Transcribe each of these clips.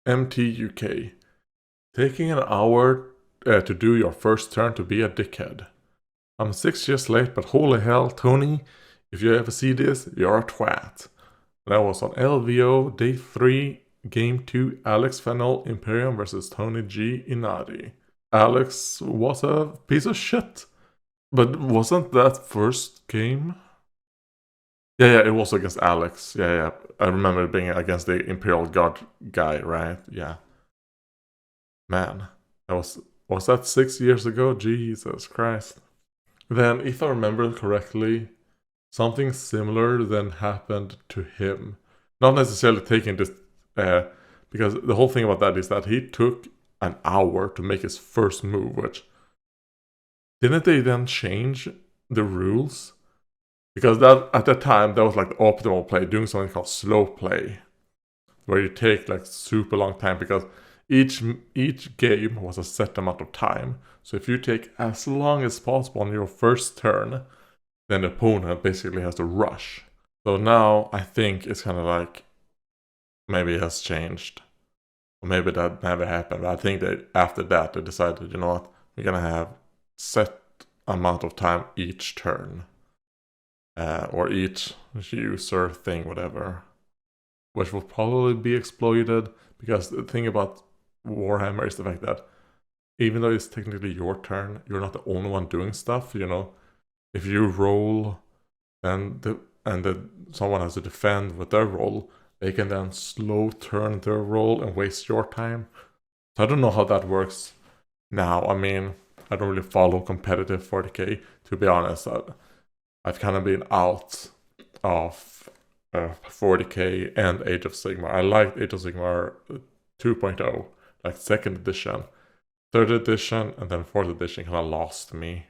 MTUK. Taking an hour to do your first turn to be a dickhead. I'm 6 years late, but holy hell, Tony, if you ever see this, you're a twat. That was on LVO Day 3, Game 2, Alex Fennel Imperium versus Tony G. Inadi. Alex was a piece of shit. But wasn't that first game? Yeah, it was against Alex. Yeah. I remember it being against the Imperial Guard guy, right? Yeah. Man, was that 6 years ago? Jesus Christ. Then, if I remember correctly, something similar then happened to him. Not necessarily taking this, because the whole thing about that is that he took an hour to make his first move, which... Didn't they then change the rules? Because that at that time, that was like the optimal play, doing something called slow play, where you take like super long time because each game was a set amount of time. So if you take as long as possible on your first turn, then the opponent basically has to rush. So now I think it's kind of like maybe it has changed. Or maybe that never happened. But I think that after that they decided, you know what, we're gonna have set amount of time each turn. Or each user thing, whatever. Which will probably be exploited, because the thing about Warhammer is the fact that even though it's technically your turn, you're not the only one doing stuff, you know. If you roll and someone has to defend with their roll, they can then slow turn their roll and waste your time. So I don't know how that works now. I mean, I don't really follow competitive 40k, to be honest. I've kind of been out of 40k and Age of Sigmar. I liked Age of Sigmar 2.0, like 2nd edition. 3rd edition and then 4th edition kind of lost me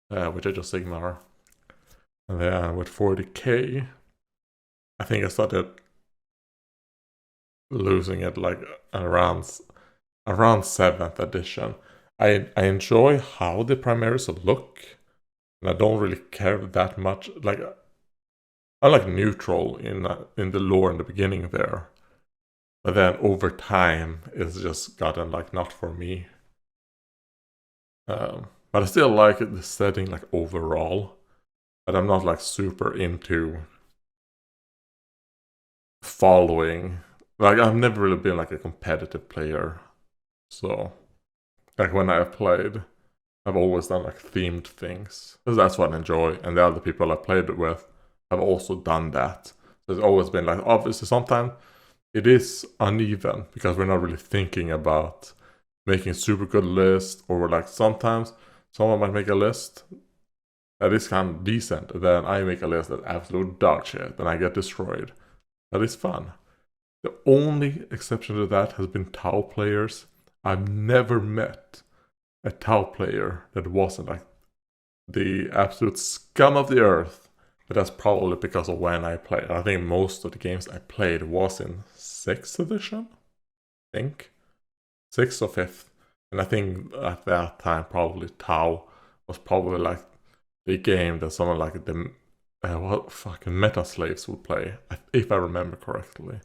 with Age of Sigmar. And then with 40k, I think I started losing it like around 7th edition. I enjoy how the primaries look, and I don't really care that much. Like, I like neutral in the lore in the beginning there, but then over time it's just gotten like not for me. But I still like the setting like overall, but I'm not like super into following. Like, I've never really been like a competitive player, so like when I've played, I've always done like themed things, because that's what I enjoy, and the other people I played with have also done that. So it's always been like, obviously sometimes it is uneven because we're not really thinking about making super good list, or like sometimes someone might make a list that is kind of decent, and then I make a list that's absolute dog shit, and I get destroyed. That is fun. The only exception to that has been Tau players. I've never met a Tau player that wasn't like the absolute scum of the earth. But that's probably because of when I played. I think most of the games I played was in 6th edition. I think 6th or 5th. And I think at that time probably Tau was probably like the game that someone like the fucking meta slaves would play, if I remember correctly.